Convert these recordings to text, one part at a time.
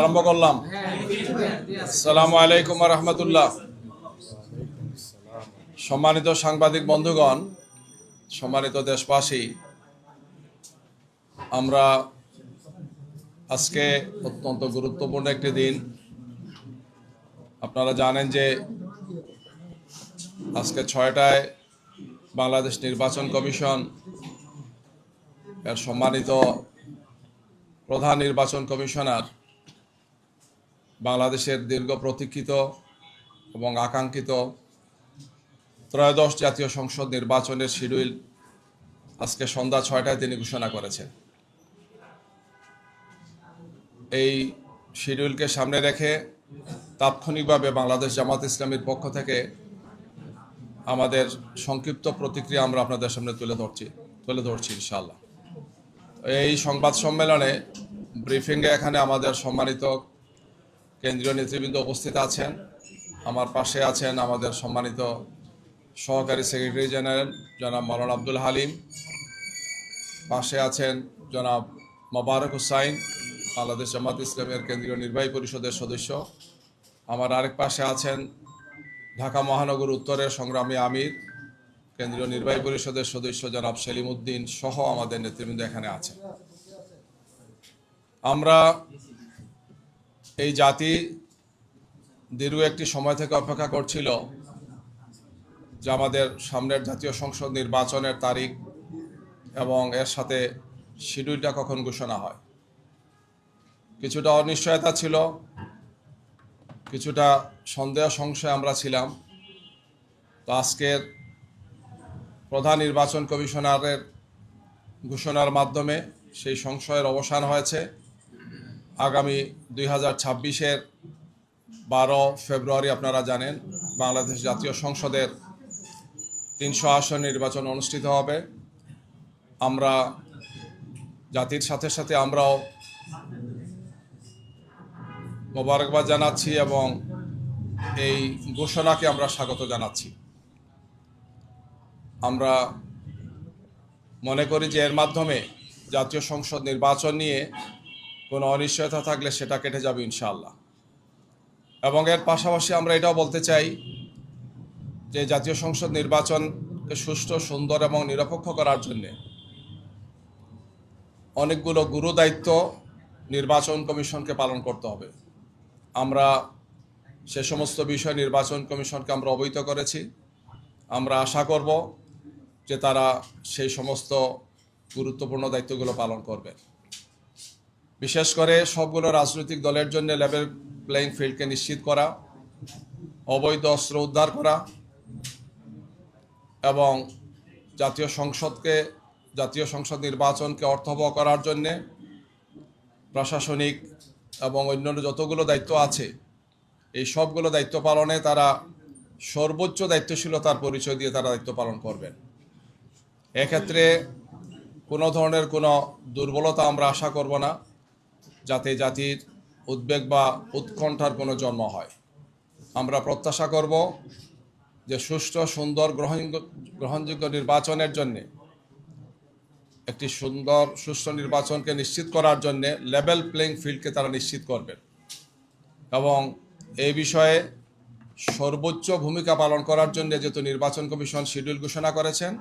আরম্ভ করলাম। আসসালামু আলাইকুম ওয়া রাহমাতুল্লাহ। সম্মানিত সাংবাদিক বন্ধুগণ, সম্মানিত দেশবাসী, আমরা আজকে অত্যন্ত গুরুত্বপূর্ণ একটি দিন। আপনারা জানেন যে আজকে 6টায় বাংলাদেশ নির্বাচন কমিশন এর সম্মানিত প্রধান নির্বাচন কমিশনার বাংলাদেশের দীর্ঘ প্রতীক্ষিত এবং আকাঙ্ক্ষিত ত্রয়োদশ জাতীয় সংসদ নির্বাচনের শিডিউল আজকে সন্ধ্যা 6টায় তিনি ঘোষণা করেছেন। এই শিডিউলকে সামনে রেখে তাৎক্ষণিকভাবে বাংলাদেশ জামাত ইসলামীর পক্ষ থেকে আমাদের সংক্ষিপ্ত প্রতিক্রিয়া আমরা আপনাদের সামনে তুলে ধরছি ইনশাআল্লাহ। এই সংবাদ সম্মেলনে ব্রিফিংয়ে এখানে আমাদের সম্মানিত কেন্দ্রীয় নেতৃবৃন্দ উপস্থিত আছেন। আমার পাশে আছেন আমাদের সম্মানিত সহকারী সেক্রেটারি জেনারেল জনাব মাওলানা আব্দুল হালিম, পাশে আছেন জনাব মোবারক হুসাইন, বাংলাদেশ জামাত ইসলামের কেন্দ্রীয় নির্বাহী পরিষদের সদস্য। আমার আরেক পাশে আছেন ঢাকা মহানগর উত্তরের সংগ্রামী আমির, কেন্দ্রীয় নির্বাহী পরিষদের সদস্য জনাব সেলিম উদ্দিন সহ আমাদের নেতৃবৃন্দ এখানে আছেন। আমরা এই জাতি দীর্ঘ একটি সময় থেকে অপেক্ষা করছিল যে আমাদের সামনের জাতীয় সংসদ নির্বাচনের তারিখ এবং এর সাথে শিডিউলটা কখন ঘোষণা হয়। কিছুটা অনিশ্চয়তা ছিল, কিছুটা সন্দেহ সংশয় আমরা ছিলাম। তো আজকের প্রধান নির্বাচন কমিশনারের ঘোষণার মাধ্যমে সেই সংশয়ের অবসান হয়েছে। আগামী 2026-এর 12 ফেব্রুয়ারি আপনারা জানেন বাংলাদেশ জাতীয় সংসদের 300 আসন নির্বাচন অনুষ্ঠিত হবে। আমরা জাতির সাথে সাথে আমরাও মোবারকবাদ জানাচ্ছি এবং এই ঘোষণাকে আমরা স্বাগত জানাচ্ছি। আমরা মনে করি যে এর মাধ্যমে জাতীয় সংসদ নির্বাচন নিয়ে কোনো অনিশ্চয়তা থাকলে সেটা কেটে যাবে ইনশাআল্লাহ। এবং এর পাশাপাশি আমরা এটাও বলতে চাই যে জাতীয় সংসদ নির্বাচনকে সুষ্ঠু, সুন্দর এবং নিরপেক্ষ করার জন্য অনেকগুলো গুরু দায়িত্ব নির্বাচন কমিশনকে পালন করতে হবে। আমরা সে সমস্ত বিষয় নির্বাচন কমিশনকে আমরা অবহিত করেছি। আমরা আশা করব যে তারা সেই সমস্ত গুরুত্বপূর্ণ দায়িত্বগুলো পালন করবে। বিশেষ করে সবগুলো রাজনৈতিক দলের জন্য লেভেল প্লেইং ফিল্ডকে নিশ্চিত করা, অবৈধ অস্ত্র উদ্ধার করা এবং জাতীয় সংসদ নির্বাচনকে অর্থবহ করার জন্যে প্রশাসনিক এবং অন্যান্য যতগুলো দায়িত্ব আছে এই সবগুলো দায়িত্ব পালনে তারা সর্বোচ্চ দায়িত্বশীলতার পরিচয় দিয়ে তারা দায়িত্ব পালন করবেন। এক্ষেত্রে কোনো ধরনের কোনো দুর্বলতা আমরা আশা করব না, যাতে জাতির উদ্বেগ বা উৎকণ্ঠার কোনো জন্ম হয়। আমরা প্রত্যাশা করব যে সুষ্ঠু, সুন্দর, গ্রহণযোগ্য নির্বাচনের জন্যে একটি সুষ্ঠু নির্বাচনকে নিশ্চিত করার জন্য লেভেল প্লেইং ফিল্ডকে তারা নিশ্চিত করবেন এবং এই বিষয়ে সর্বোচ্চ ভূমিকা পালন করার জন্য যেহেতু নির্বাচন কমিশন শিডিউল ঘোষণা করেছেন,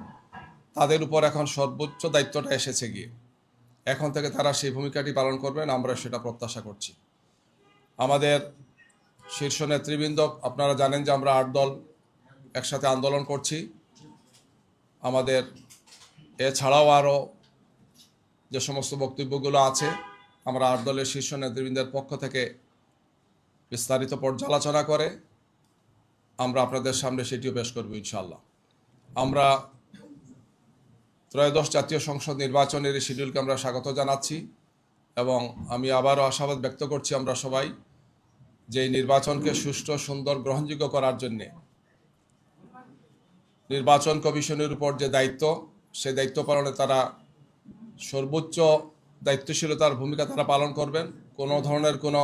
তাদের উপর এখন সর্বোচ্চ দায়িত্বটা এসেছে গিয়ে এখন থেকে তারা সেই ভূমিকাটি পালন করবেন, আমরা সেটা প্রত্যাশা করছি। আমাদের শীর্ষ নেতৃবৃন্দ, আপনারা জানেন যে আমরা 8 দল একসাথে আন্দোলন করছি। আমাদের এছাড়াও আরও যে সমস্ত বক্তব্যগুলো আছে আমরা 8 দলের শীর্ষ নেতৃবৃন্দের পক্ষ থেকে বিস্তারিত পর্যালোচনা করে আমরা আপনাদের সামনে সেটিও পেশ করব ইনশাআল্লাহ। আমরা ত্রয়োদশ জাতীয় সংসদ নির্বাচনের এই শিডিউলকে আমরা স্বাগত জানাচ্ছি এবং আমি আবারও আশাবাদ ব্যক্ত করছি আমরা সবাই যে এই নির্বাচনকে সুষ্ঠু, সুন্দর, গ্রহণযোগ্য করার জন্যে নির্বাচন কমিশনের উপর যে দায়িত্ব, সেই দায়িত্ব পালনে তারা সর্বোচ্চ দায়িত্বশীলতার ভূমিকা তারা পালন করবেন। কোনো ধরনের কোনো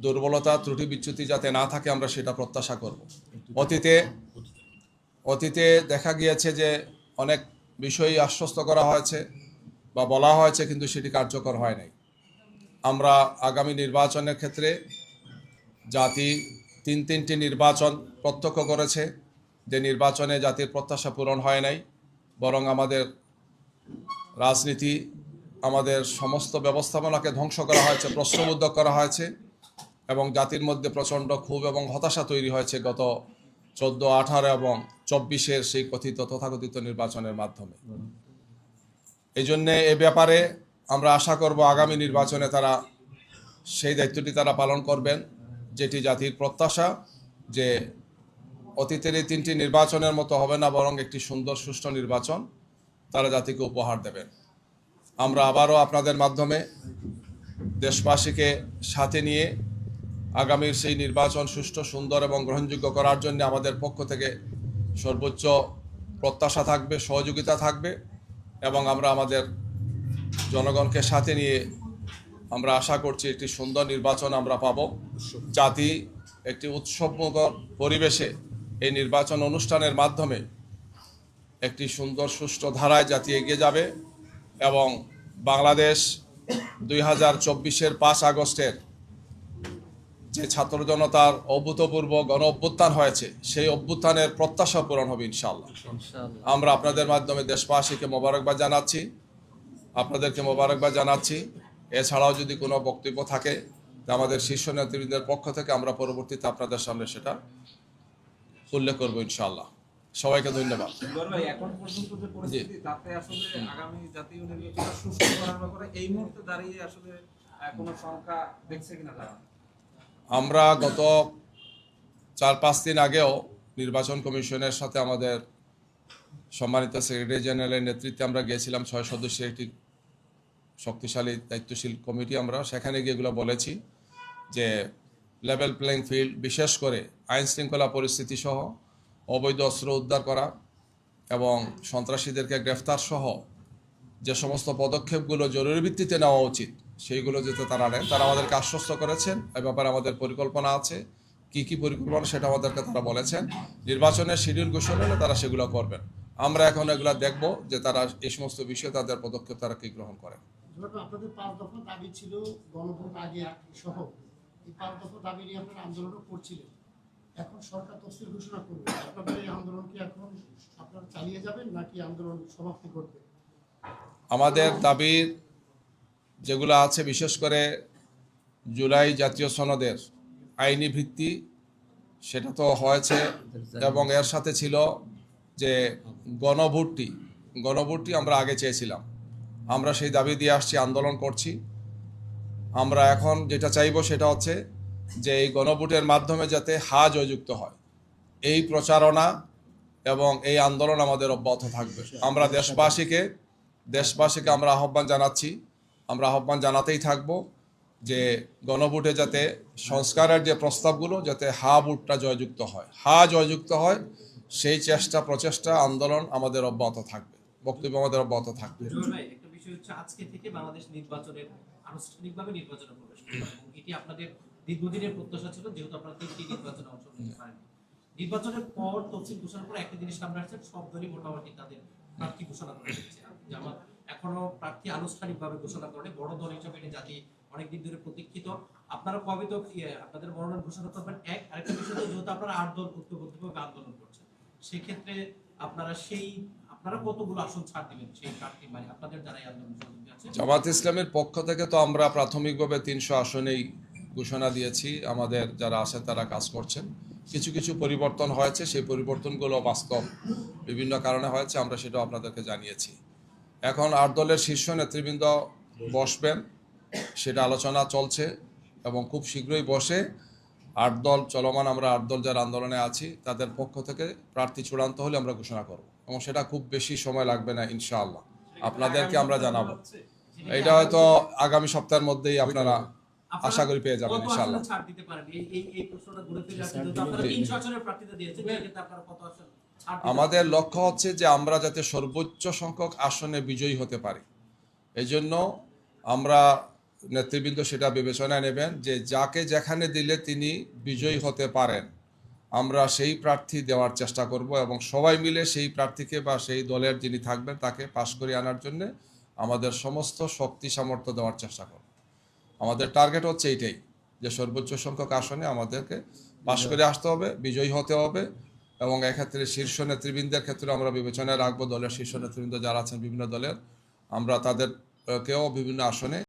দুর্বলতা, ত্রুটি, বিচ্যুতি যাতে না থাকে আমরা সেটা প্রত্যাশা করব। অতীতে দেখা গিয়েছে যে অনেক বিষয়ই আশ্বস্ত করা হয়েছে বা বলা হয়েছে, কিন্তু সেটি কার্যকর হয় নাই। আমরা আগামী নির্বাচনের ক্ষেত্রে জাতি তিনটি নির্বাচন প্রত্যক্ষ করেছে, যে নির্বাচনে জাতির প্রত্যাশা পূরণ হয় নাই, বরং আমাদের রাজনীতি, আমাদের সমস্ত ব্যবস্থাপনাকে ধ্বংস করা হয়েছে, প্রশ্নবিদ্ধ করা হয়েছে এবং জাতির মধ্যে প্রচণ্ড ক্ষোভ এবং হতাশা তৈরি হয়েছে গত 14, 18 এবং 24-এর সেই তথাকথিত নির্বাচনের মাধ্যমে। এই জন্যে এ ব্যাপারে আমরা আশা করব আগামী নির্বাচনে তারা সেই দায়িত্বটি তারা পালন করবেন, যেটি জাতির প্রত্যাশা, যে অতীতের এই 3টি নির্বাচনের মতো হবে না, বরং একটি সুন্দর সুষ্ঠু নির্বাচন তারা জাতিকে উপহার দেবেন। আমরা আবারও আপনাদের মাধ্যমে দেশবাসীকে সাথে নিয়ে আগামীর সেই নির্বাচন সুষ্ঠু, সুন্দর এবং গ্রহণযোগ্য করার জন্য আমাদের পক্ষ থেকে সর্বোচ্চ প্রত্যাশা থাকবে, সহযোগিতা থাকবে এবং আমরা আমাদের জনগণকে সাথে নিয়ে আমরা আশা করছি একটি সুন্দর নির্বাচন আমরা পাব। জাতি একটি উৎসবমুখর পরিবেশে এই নির্বাচন অনুষ্ঠানের মাধ্যমে একটি সুন্দর সুষ্ঠু ধারায় জাতি এগিয়ে যাবে এবং বাংলাদেশ 2024-এর 5 আগস্টের যে ছাত্র জনতার অভূতপূর্ব গণ অভ্যুত্থান হয়েছে, সেই অভ্যুত্থানের প্রত্যাশা পূরণ হবে ইনশাআল্লাহ। আমরা আপনাদের মাধ্যমে দেশবাসীকে মোবারকবাদ জানাচ্ছি, আপনাদেরকে মোবারকবাদ জানাচ্ছি। এছাড়াও যদি কোনো বক্তব্য থাকে আমাদের শীর্ষ নেতৃবৃন্দের পক্ষ থেকে আমরা পরবর্তীতে আপনাদের সামনে সেটা উল্লেখ করবো ইনশাআল্লাহ। সবাইকে ধন্যবাদ। এখন পর্যন্ত যে পরিস্থিতি, তাতে আসলে আগামী জাতীয় নির্বাচন সুষ্ঠু করার ব্যাপারে এই মুহূর্তে দাঁড়িয়ে আসলে কোনো শঙ্কা দেখছে কিনা তারা? আমরা গত 4-5 দিন আগেও নির্বাচন কমিশনের সাথে আমাদের সম্মানিত সেক্রেটারি জেনারেলের নেতৃত্বে আমরা গিয়েছিলাম 6 সদস্যের একটি শক্তিশালী দায়িত্বশীল কমিটি। আমরা সেখানে গিয়ে এগুলো বলেছি যে লেভেল প্লেইং ফিল্ড, বিশেষ করে আইন শৃঙ্খলা পরিস্থিতি সহ অবৈধ অস্ত্র উদ্ধার করা এবং সন্ত্রাসীদেরকে গ্রেফতার সহ যে সমস্ত পদক্ষেপগুলো জরুরি ভিত্তিতে নেওয়া উচিত সেইগুলো যাতে তারা নেন, তারা আমাদেরকে আশ্বস্ত করেছেন। এ ব্যাপারে আমাদের পরিকল্পনা আছে, কি পরিকল্পনা সেটা আমাদেরকে তারা বলেছেন। নির্বাচনের শিডিউল ঘোষণা হলে তারা সেগুলো করবেন। আমরা এখন এগুলো দেখব যে তারা এই সমস্ত বিষয়ে তাদের পদক্ষেপ তারা কি গ্রহণ করেন। আপনাদের 5 দফা দাবি ছিল গণভোট আগে সহ, এই 5 দফা দাবি নিয়ে আপনারা আন্দোলনও করছিলেন। এখন সরকার তফসিল ঘোষণা করবে, আপনাদের এই আন্দোলন কি এখন আপনারা চালিয়ে যাবেন নাকি আন্দোলন সমাপ্তি করবে? আমাদের দাবির যেগুলো আছে, বিশেষ করে জুলাই জাতীয় সনদের আইনি ভিত্তি, সেটা তো হয়েছে এবং এর সাথে ছিল যে গণভোটটি আমরা আগে চেয়েছিলাম। আমরা সেই দাবি দিয়ে আসছি, আন্দোলন করছি। আমরা এখন যেটা চাইবো সেটা হচ্ছে যে এই গণভোটের মাধ্যমে যাতে জয়যুক্ত হয়, এই প্রচারণা এবং এই আন্দোলন আমাদের অব্যাহত থাকবে। আমরা দেশবাসীকে আমরা আহ্বান জানাচ্ছি, আমরা আহ্বান জানাতেই থাকব যে গণভোটে যাতে সংস্কারের যে প্রস্তাবগুলো যাতে ভোটটা জয়যুক্ত হয়, সেই প্রচেষ্টা আন্দোলন আমাদের অব্যাহত থাকবে, বক্তব্য আমাদের অব্যাহত থাকবে। একটা বিষয় হচ্ছে আজকে থেকে বাংলাদেশ আনুষ্ঠানিকভাবে নির্বাচনে প্রবেশ করবে এবং এটি আপনাদের দীর্ঘদিনের প্রত্যাশা ছিল, যেহেতু আপনারা 3টি নির্বাচনে অংশ নিতে পারেন। নির্বাচনের পর তফসিল ঘোষণার পর একটা জিনিস সামনে আসছে, সব দলই মোটামুটি তাদের প্রার্থী ঘোষণা করে দিচ্ছে। যেমন এখনো প্রার্থী আনুষ্ঠানিকভাবে ঘোষণা করে, বড় দল হিসেবে এটি জাতি অনেকদিন ধরে প্রতীক্ষিত। আপনারা কবে তো আপনাদের মনোনয়ন ঘোষণা করবেন? আরেকটা বিষয়, যেহেতু আপনারা 8 দল ঐক্যবদ্ধভাবে আন্দোলন করছেন, সেক্ষেত্রে আপনারা কতগুলো আসন ছাড় দিবেন সেই প্রার্থী, মানে আপনাদের যারা আন্দোলন আছে? জামাত ইসলামের পক্ষ থেকে তো আমরা প্রাথমিকভাবে 300 আসনেই ঘোষণা দিয়েছি। আমাদের যারা আছেন তারা কাজ করছেন। কিছু পরিবর্তন হয়েছে, সেই পরিবর্তনগুলো বাস্তব বিভিন্ন কারণে হয়েছে, আমরা সেটাও আপনাদেরকে জানিয়েছি। এখন 8 দলের শীর্ষ নেতৃবৃন্দ বসবেন, সেটা আলোচনা চলছে এবং খুব শীঘ্রই বসে 8 দল চলমান, আমরা 8 দল যারা আন্দোলনে আছি তাদের পক্ষ থেকে প্রার্থী চূড়ান্ত হলে আমরা ঘোষণা করব এবং সেটা খুব বেশি সময় লাগবে না ইনশাআল্লাহ। আপনাদেরকে আমরা জানাবো। এটা হয়তো আগামী সপ্তাহের মধ্যেই আপনারা আশা করি পেয়ে যাবেন ইনশাআল্লাহ। আমাদের লক্ষ্য হচ্ছে যে আমরা যাতে সর্বোচ্চ সংখ্যক আসনে বিজয়ী হতে পারি। এই জন্য আমরা নেতৃবৃন্দ সেটা বিবেচনায় নেবেন যে যাকে যেখানে দিলে তিনি বিজয়ী হতে পারেন, আমরা সেই প্রার্থী দেওয়ার চেষ্টা করব এবং সবাই মিলে সেই প্রার্থীকে বা সেই দলের যিনি থাকবেন তাকে পাশ করে আনার জন্য আমাদের সমস্ত শক্তি সামর্থ্য দেওয়ার চেষ্টা করব। আমাদের টার্গেট হচ্ছে এইটাই, যে সর্বোচ্চ সংখ্যক আসনে আমাদেরকে পাশ করে আসতে হবে, বিজয়ী হতে হবে। এবং এক্ষেত্রে শীর্ষ নেতৃবৃন্দের ক্ষেত্রে আমরা বিবেচনায় রাখবো, দলের শীর্ষ নেতৃবৃন্দ যারা আছেন বিভিন্ন দলের, আমরা তাদেরকেও বিভিন্ন আসনে